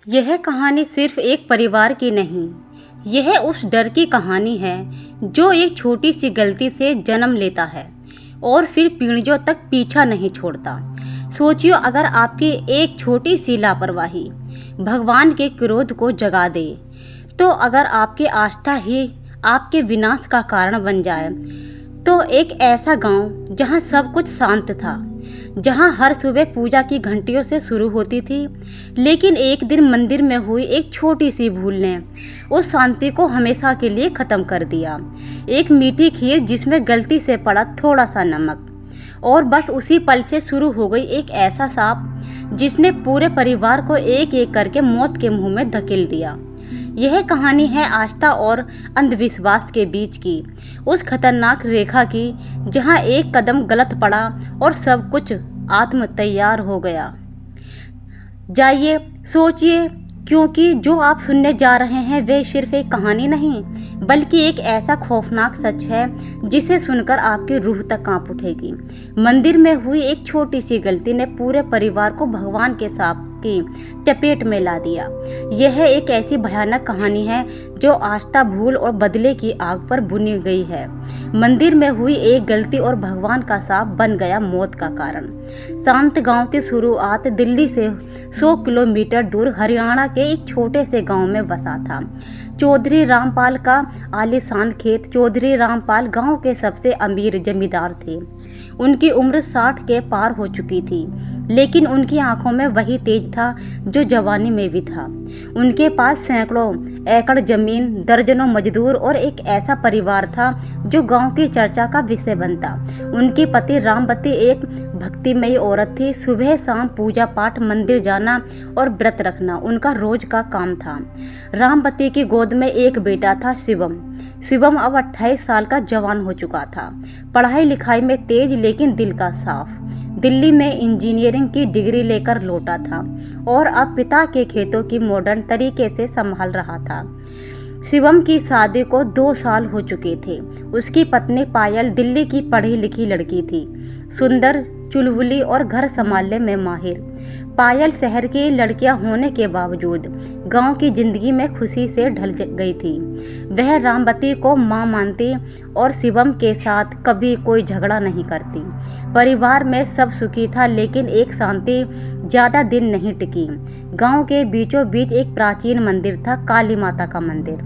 यह कहानी सिर्फ एक परिवार की नहीं, यह उस डर की कहानी है जो एक छोटी सी गलती से जन्म लेता है और फिर पीढ़ियों तक पीछा नहीं छोड़ता। सोचियो, अगर आपकी एक छोटी सी लापरवाही भगवान के क्रोध को जगा दे, तो अगर आपकी आस्था ही आपके विनाश का कारण बन जाए, तो एक ऐसा गांव जहां सब कुछ शांत था, जहां हर सुबह पूजा की घंटियों से शुरू होती थी, लेकिन एक दिन मंदिर में हुई एक छोटी सी भूल ने उस शांति को हमेशा के लिए ख़त्म कर दिया। एक मीठी खीर जिसमें गलती से पड़ा थोड़ा सा नमक, और बस उसी पल से शुरू हो गई एक ऐसा सांप जिसने पूरे परिवार को एक एक करके मौत के मुंह में धकेल दिया। यह कहानी है आस्था और अंधविश्वास के बीच की उस खतरनाक रेखा की, जहां एक कदम गलत पड़ा और सब कुछ आत्म तैयार हो गया। जाइए, सोचिए, क्योंकि जो आप सुनने जा रहे हैं वे सिर्फ एक कहानी नहीं, बल्कि एक ऐसा खौफनाक सच है जिसे सुनकर आपकी रूह तक कांप उठेगी। मंदिर में हुई एक छोटी सी गलती ने पूरे परिवार को भगवान के सांप की चपेट में ला दिया। यह एक ऐसी भयानक कहानी है जो आस्था, भूल और बदले की आग पर बुनी गई है। मंदिर में हुई एक गलती और भगवान का सांप बन गया मौत का कारण। शांत गांव की शुरुआत दिल्ली से 100 किलोमीटर दूर हरियाणा के एक छोटे से गांव में बसा था। चौधरी रामपाल का आलीशान खेत। चौधरी रामपाल गांव के सबसे अमीर जमींदार थे। उनकी उम्र 60 के पार हो चुकी थी, लेकिन उनकी आंखों में वही तेज था जो जवानी में भी था। उनके पास सैकड़ों एकड़ जमीन, दर्जनों मजदूर और एक ऐसा परिवार था जो गांव की चर्चा का विषय बनता। उनकी पति रामवती एक भक्तिमयी औरत थी। सुबह शाम पूजा पाठ, मंदिर जाना और व्रत रखना उनका रोज का काम था। रामवती की गोद में एक बेटा था, शिवम। शिवम अब 28 साल का जवान हो चुका था। पढ़ाई लिखाई में तेज, लेकिन दिल का साफ। दिल्ली में इंजीनियरिंग की डिग्री लेकर लौटा था और अब पिता के खेतों की मॉडर्न तरीके से संभाल रहा था। शिवम की शादी को 2 साल हो चुके थे। उसकी पत्नी पायल दिल्ली की पढ़ी लिखी लड़की थी, सुंदर, चुलबुली और घर संभालने में माहिर। पायल शहर की लड़कियां होने के बावजूद गांव की जिंदगी में खुशी से ढल गई थी। वह रामवती को मां मानती और शिवम के साथ कभी कोई झगड़ा नहीं करती। परिवार में सब सुखी था, लेकिन एक शांति ज़्यादा दिन नहीं टिकी। गांव के बीचों बीच एक प्राचीन मंदिर था, काली माता का मंदिर,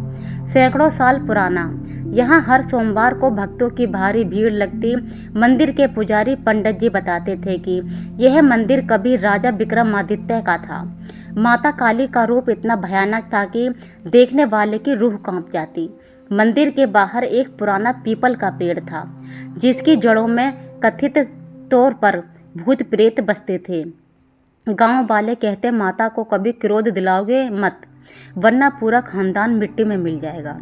सैकड़ों साल पुराना। यहाँ हर सोमवार को भक्तों की भारी भीड़ लगती। मंदिर के पुजारी पंडित जी बताते थे कि यह मंदिर कभी राजा विक्रमादित्य का था। माता काली का रूप इतना भयानक था कि देखने वाले की रूह कांप जाती। मंदिर के बाहर एक पुराना पीपल का पेड़ था, जिसकी जड़ों में कथित तौर पर भूत प्रेत बसते थे। गांव वाले कहते, माता को कभी क्रोध दिलाओगे मत, वरना पूरा खानदान मिट्टी में मिल जाएगा।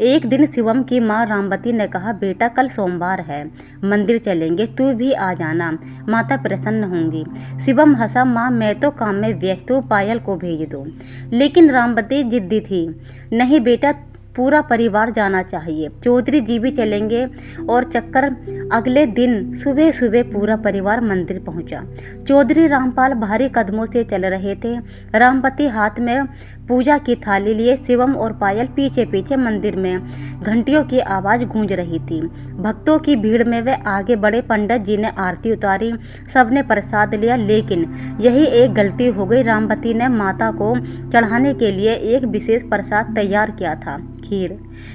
एक दिन शिवम की मां रामवती ने कहा, बेटा कल सोमवार है, मंदिर चलेंगे, तू भी आ जाना, माता प्रसन्न होंगी। शिवम हंसा, मां मैं तो काम में व्यस्त हूँ, पायल को भेज दो। लेकिन रामवती जिद्दी थी, नहीं बेटा, पूरा परिवार जाना चाहिए, चौधरी जी भी चलेंगे। और चक्कर अगले दिन सुबह सुबह पूरा परिवार मंदिर पहुंचा। चौधरी रामपाल भारी कदमों से चल रहे थे, रामवती हाथ में पूजा की थाली लिए। शिवम और पायल पीछे पीछे। मंदिर में घंटियों की आवाज़ गूंज रही थी। भक्तों की भीड़ में वे आगे बढ़े। पंडित जी ने आरती उतारी, सबने प्रसाद लिया, लेकिन यही एक गलती हो गई। रामवती ने माता को चढ़ाने के लिए एक विशेष प्रसाद तैयार किया था,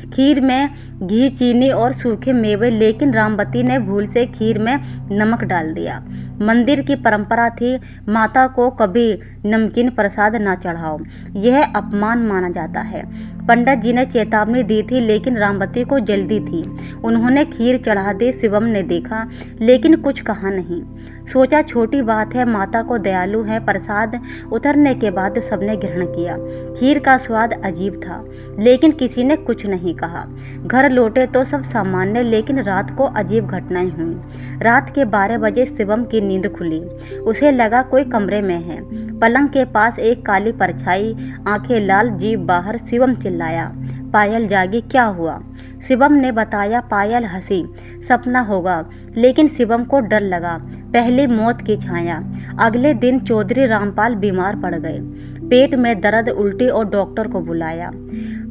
खीर में घी, चीनी और सूखे मेवे, लेकिन रामवती ने भूल से खीर में नमक डाल दिया। मंदिर की परंपरा थी, माता को कभी नमकीन प्रसाद ना चढ़ाओ, यह अपमान माना जाता है। पंडित जी ने चेतावनी दी थी, लेकिन रामवती को जल्दी थी। उन्होंने खीर चढ़ा दी। शिवम ने देखा, लेकिन कुछ कहा नहीं। सोचा छोटी बात है, माता को दयालु है। प्रसाद उतरने के बाद सबने ग्रहण किया। खीर का स्वाद अजीब था, लेकिन किसी ने कुछ नहीं कहा। घर लौटे तो सब सामान्य, लेकिन रात को अजीब घटनाएं हुई। रात के 12 बजे शिवम की नींद खुली। उसे लगा कोई कमरे में है। पलंग के पास एक काली परछाई, आंखें लाल, जीभ बाहर। शिवम चिल्लाया, पायल जागी, क्या हुआ? शिवम ने बताया। पायल हंसी, सपना होगा। लेकिन शिवम को डर लगा, पहली मौत की छाया। अगले दिन चौधरी रामपाल बीमार पड़ गए। पेट में दर्द, उल्टी और डॉक्टर को बुलाया।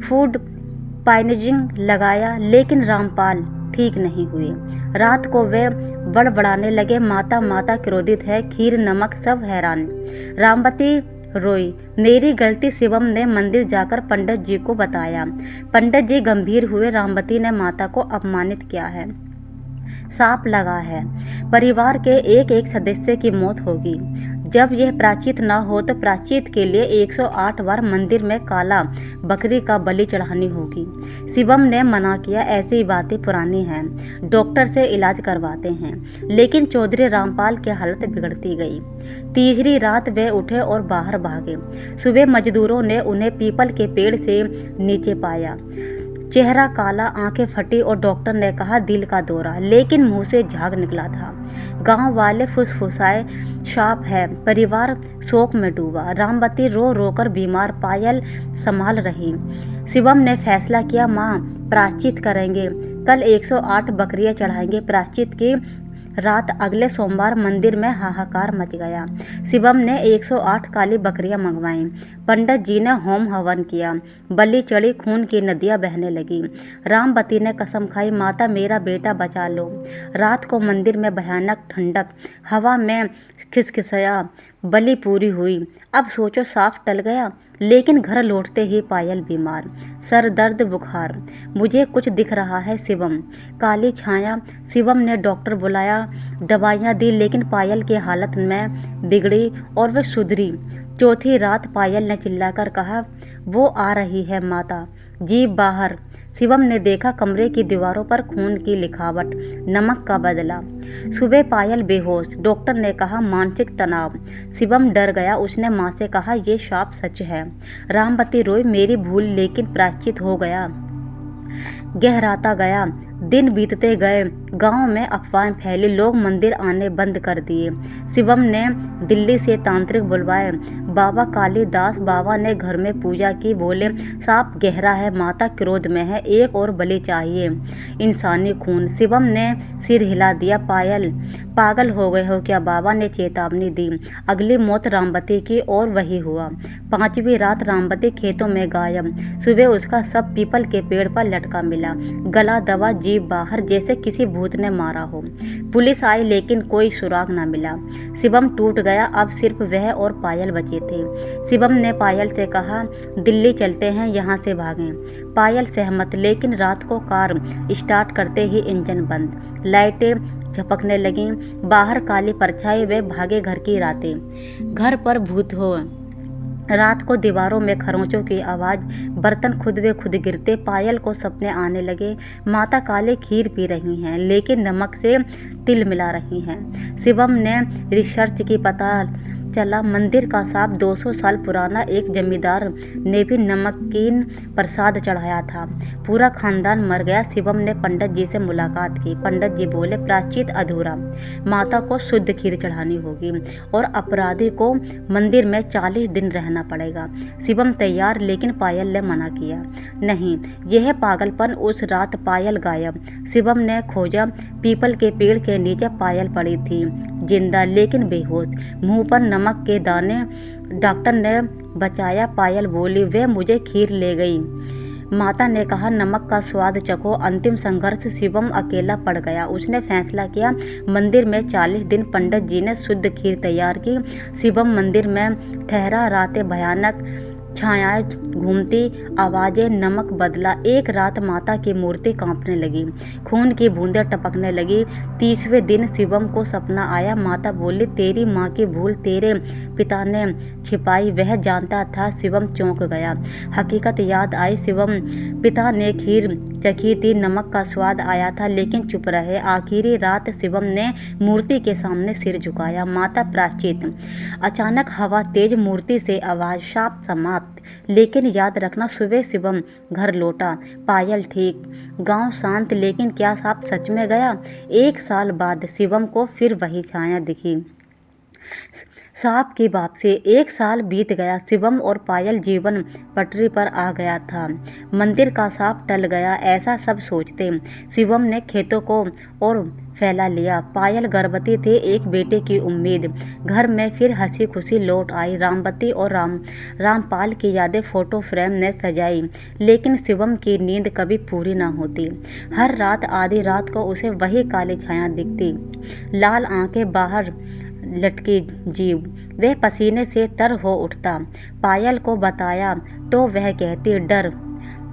फूड पॉइजनिंग लगाया, लेकिन रामपाल ठीक नहीं हुए। रात को वे बड़बड़ाने लगे, माता माता क्रोधित है, खीर नमक सब हैरान। रामवती रोई। मेरी गलती, शिवम ने मंदिर जाकर पंडित जी को बताया। पंडित जी गंभीर हुए। रामवती ने माता को अपमानित किया है, साप लगा है, परिवार के एक एक सदस्य की मौत होगी। जब यह प्रायश्चित न हो तो प्रायश्चित के लिए 108 बार मंदिर में काला बकरी का बलि चढ़ानी होगी। शिवम ने मना किया, ऐसी बातें पुरानी हैं, डॉक्टर से इलाज करवाते हैं। लेकिन चौधरी रामपाल की हालत बिगड़ती गई। तीसरी रात वे उठे और बाहर भागे। सुबह मजदूरों ने उन्हें पीपल के पेड़ से नीचे पाया। चेहरा काला, आंखें फटी और डॉक्टर ने कहा दिल का दौरा, लेकिन मुंह से झाग निकला था। गांव वाले फुसफुसाए, सांप है। परिवार शोक में डूबा। रामवती रो रोकर बीमार, पायल संभाल रही। शिवम ने फैसला किया, माँ प्रायश्चित करेंगे, कल 108 बकरियां चढ़ाएंगे। प्रायश्चित की रात अगले सोमवार मंदिर में हाहाकार मच गया। शिवम ने 108 काली बकरियां मंगवाईं। पंडित जी ने होम हवन किया, बलि चढ़ी, खून की नदियां बहने लगी। रामवती ने कसम खाई, माता मेरा बेटा बचा लो। रात को मंदिर में भयानक ठंडक, हवा में खिसखिसाया, बलि पूरी हुई। अब सोचो, साफ टल गया, लेकिन घर लौटते ही पायल बीमार, सर दर्द, बुखार। मुझे कुछ दिख रहा है शिवम, काली छाया। शिवम ने डॉक्टर बुलाया, दवाइयाँ दी, लेकिन पायल की हालत में बिगड़ी और वह सुधरी। चौथी रात पायल ने चिल्लाकर कहा, वो आ रही है माता, जीभ बाहर। शिवम ने देखा कमरे की दीवारों पर खून की लिखावट, नमक का बदला। सुबह पायल बेहोश। डॉक्टर ने कहा मानसिक तनाव। शिवम डर गया। उसने माँ से कहा, ये शाप सच है। रामवती रोई, मेरी भूल, लेकिन प्रायश्चित हो गया। गहराता गया, दिन बीतते गए। गांव में अफवाहें फैली, लोग मंदिर आने बंद कर दिए। शिवम ने दिल्ली से तांत्रिक बुलवाए। बाबा कालीदास बाबा ने घर में पूजा की, बोले सांप गहरा है, माता क्रोध में है, एक और बलि चाहिए, इंसानी खून। शिवम ने सिर हिला दिया, पागल हो गए हो क्या? बाबा ने चेतावनी दी। अगली मौत रामवती की, और वही हुआ। 5वीं रात रामवती खेतों में गायब। सुबह उसका शव पीपल के पेड़ पर लटका मिला, गला दबा, जीभ बाहर, जैसे किसी भूत ने मारा हो। पुलिस आई, लेकिन कोई सुराग न मिला। शिवम टूट गया। अब सिर्फ वह और पायल बचे थे। शिवम ने पायल से कहा, दिल्ली चलते हैं, यहाँ से भागें। पायल सहमत, लेकिन रात को कार स्टार्ट करते ही इंजन बंद, लाइटें झपकने लगीं। बाहर काली परछाई। वे भागे घर की रातें। घर पर भूत हो। रात को दीवारों में खरोंचों की आवाज़, बर्तन खुद ब खुद गिरते। पायल को सपने आने लगे, माता काले खीर पी रही हैं, लेकिन नमक से तिल मिला रही हैं। शिवम ने रिसर्च की, पता चला मंदिर का सांप 200 साल पुराना, एक जमींदार ने भी नमकीन प्रसाद चढ़ाया था। पूरा खानदान मर गया। शिवम ने पंडित जी से मुलाकात की। पंडित जी बोले, प्रायश्चित अधूरा, माता को शुद्ध खीर चढ़ानी होगी और अपराधी को मंदिर में 40 दिन रहना पड़ेगा। शिवम तैयार, लेकिन पायल ने मना किया, नहीं, यह पागलपन। उस रात पायल गायब। शिवम ने खोजा, पीपल के पेड़ के नीचे पायल पड़ी थी, जिंदा लेकिन बेहोश, मुंह पर नमक के दाने। डॉक्टर ने बचाया। पायल बोली, वे मुझे खीर ले गई। माता ने कहा, नमक का स्वाद चखो। अंतिम संघर्ष। शिवम अकेला पड़ गया। उसने फैसला किया, मंदिर में 40 दिन। पंडित जी ने शुद्ध खीर तैयार की। शिवम मंदिर में ठहरा। रातें भयानक, छायाएं घूमती, आवाजें, नमक बदला। एक रात माता की मूर्ति कांपने लगी, खून की बूंदें टपकने लगी। 30वें दिन शिवम को सपना आया। माता बोली, तेरी माँ की भूल तेरे पिता ने छिपाई, वह जानता था। शिवम चौंक गया। हकीकत याद आई। शिवम पिता ने खीर चखी थी, नमक का स्वाद आया था, लेकिन चुप रहे। आखिरी रात शिवम ने मूर्ति के सामने सिर झुकाया, माता प्रायश्चित। अचानक हवा तेज, मूर्ति से आवाज, शाप समाप्त। लेकिन याद रखना, सुबह शिवम घर लौटा, पायल ठीक, गांव शांत। लेकिन क्या सांप सच में गया? 1 साल बाद शिवम को फिर वही छाया दिखी। सांप की वापसी। 1 साल बीत गया। शिवम और पायल जीवन पटरी पर आ गया था। मंदिर का सांप टल गया, ऐसा सब सोचते शिवम ने खेतों को और फैला लिया। पायल गर्भवती थी, एक बेटे की उम्मीद। घर में फिर हंसी खुशी लौट आई। रामवती और रामपाल की यादें फोटो फ्रेम में सजाई, लेकिन शिवम की नींद कभी पूरी ना होती। हर रात आधी रात को उसे वही काली छाया दिखती, लाल आंखें बाहर लटकी जीव। वह पसीने से तर हो उठता। पायल को बताया तो वह कहती,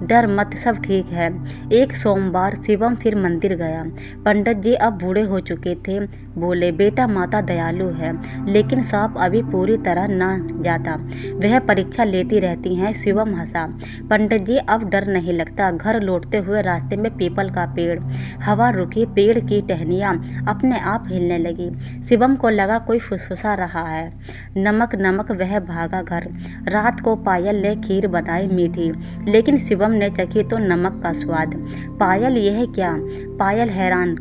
डर मत, सब ठीक है। एक सोमवार शिवम फिर मंदिर गया। पंडित जी अब बूढ़े हो चुके थे। बोले, बेटा माता दयालु है, लेकिन सांप अभी पूरी तरह न जाता, वह परीक्षा लेती रहती हैं। शिवम हंसा। पंडित जी, अब डर नहीं लगता। घर लौटते हुए रास्ते में पीपल का पेड़, हवा रुकी, पेड़ की टहनियाँ अपने आप हिलने लगी। शिवम को लगा कोई फुसफुसा रहा है। नमक नमक वह भागा घर। रात को पायल ने खीर बनाई मीठी, लेकिन शिवम ने चखी तो नमक का स्वाद। पायल, यह क्या? पायल हैरान।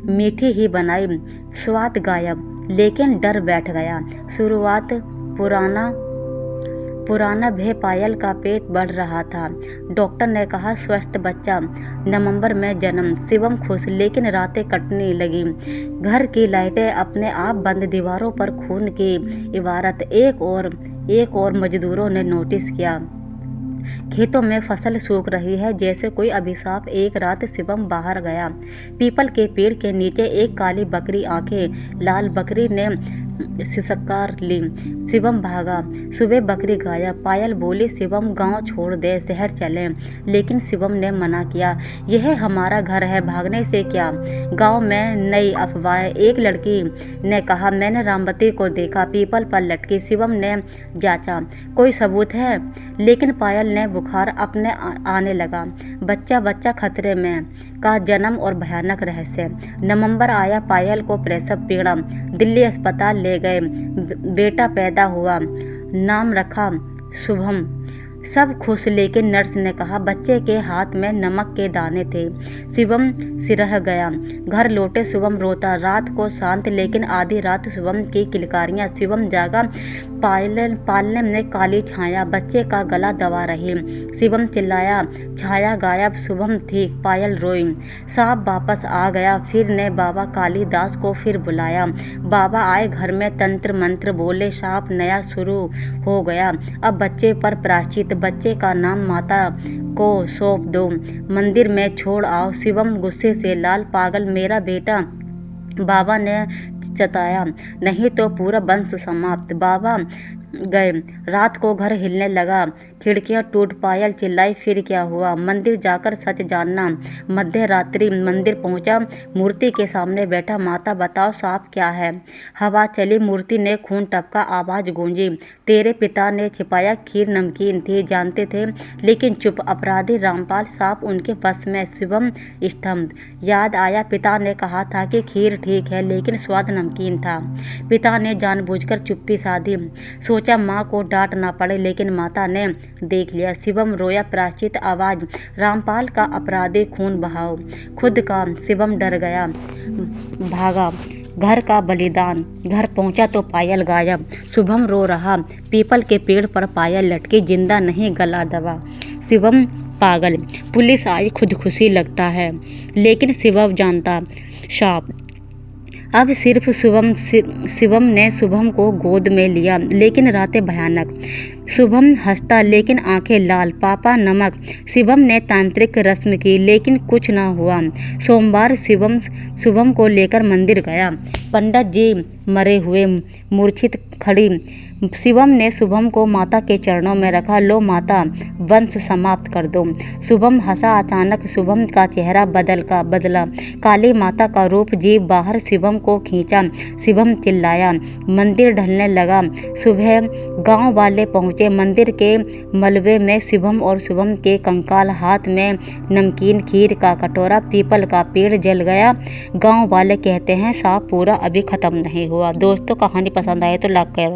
मीठी ही बनाई, स्वाद गायब। लेकिन डर बैठ गया। शुरुआत पुराना भय। पायल का पेट बढ़ रहा था। डॉक्टर ने कहा स्वस्थ बच्चा, नवंबर में जन्म। शिवम खुश, लेकिन रातें कटने लगी। घर की लाइटें अपने आप बंद, दीवारों पर खून की इबारत। एक और मजदूरों ने नोटिस किया, खेतों में फसल सूख रही है, जैसे कोई अभिशाप। एक रात शिवम बाहर गया। पीपल के पेड़ के नीचे एक काली बकरी, आंखें लाल। बकरी ने सिसकार ली। शिवम भागा। सुबह बकरी गायब। पायल बोली, शिवम गांव छोड़ दे, शहर चलें। लेकिन शिवम ने मना किया। यह हमारा घर है, भागने से क्या? गांव में नई अफवाहें। एक लड़की ने कहा, मैंने रामवती को देखा पीपल पर लटकी। शिवम ने जांचा, कोई सबूत है? लेकिन पायल ने बुखार अपने आने लगा। बच्चा खतरे में, का जन्म और भयानक रहस्य। नवंबर आया। पायल को प्रसव पीड़ा। दिल्ली अस्पताल ले गए। बेटा पैदा हुआ, नाम रखा शुभम। सब खुश, लेकिन नर्स ने कहा बच्चे के हाथ में नमक के दाने थे। शिवम सिरह गया। घर लौटे। शिवम रोता। रात को शांत, लेकिन आधी रात शिवम की किलकारियाँ। शिवम जागा। पालने ने काली छाया बच्चे का गला दबा रही। शिवम चिल्लाया, छाया गायब, शुभम ठीक। पायल रोई। सांप वापस आ गया। फिर ने बाबा कालीदास को फिर बुलाया। बाबा आए। घर में तंत्र मंत्र बोले। सांप नया शुरू हो गया। अब बच्चे पर प्रायश्चित। बच्चे का नाम माता को सौंप दो, मंदिर में छोड़ आओ। शिवम गुस्से से लाल। पागल, मेरा बेटा, बाबा ने चताया, नहीं तो पूरा वंश समाप्त। बाबा गए। रात को घर हिलने लगा, खिड़कियां टूट। पायल चिल्लाई, फिर क्या हुआ? मंदिर जाकर सच जानना। मध्य रात्रि मंदिर पहुंचा। मूर्ति के सामने बैठा। माता बताओ सांप क्या है? हवा चली। मूर्ति ने खून टपका। आवाज गूंजी, तेरे पिता ने छिपाया। खीर नमकीन थी, जानते थे, लेकिन चुप। अपराधी रामपाल, सांप उनके बस में। शिवम स्तंभ। याद आया, पिता ने कहा था कि खीर ठीक है, लेकिन स्वाद नमकीन था। पिता ने जानबूझकर चुप्पी साधी। सोचा माँ को डांट ना पड़े, लेकिन माता ने देख लिया। शिवम रोया। प्रायश्चित। आवाज रामपाल का, अपराधी खून बहाओ, खुद का। शिवम डर गया, भागा। घर का बलिदान। घर पहुंचा तो पायल गायब। शुभम रो रहा। पीपल के पेड़ पर पायल लटकी, जिंदा नहीं, गला दबा। शिवम पागल। पुलिस आई। खुदकुशी लगता है, लेकिन शिवम जानता, सांप। अब सिर्फ शिवम ने शुभम को गोद में लिया, लेकिन रातें भयानक। शुभम हंसता, लेकिन आंखें लाल। पापा नमक। शिवम ने तांत्रिक रस्म की, लेकिन कुछ न हुआ। सोमवार शुभम को लेकर मंदिर गया। पंडित जी मरे हुए, मूर्छित खड़ी। शिवम ने शुभम को माता के चरणों में रखा। लो माता, वंश समाप्त कर दो। शुभम हंसा। अचानक शुभम का चेहरा बदला। काली माता का रूप। जीभ बाहर। शिवम को खींचा। शिवम चिल्लाया। मंदिर ढलने लगा। सुबह गांव वाले पहुंचे। मंदिर के मलबे में शिवम और शुभम के कंकाल। हाथ में नमकीन, खीर का कटोरा। पीपल का पेड़ जल गया। गांव वाले कहते हैं सांप पूरा अभी खत्म नहीं हुआ। दोस्तों, कहानी पसंद आए तो लाइक करो।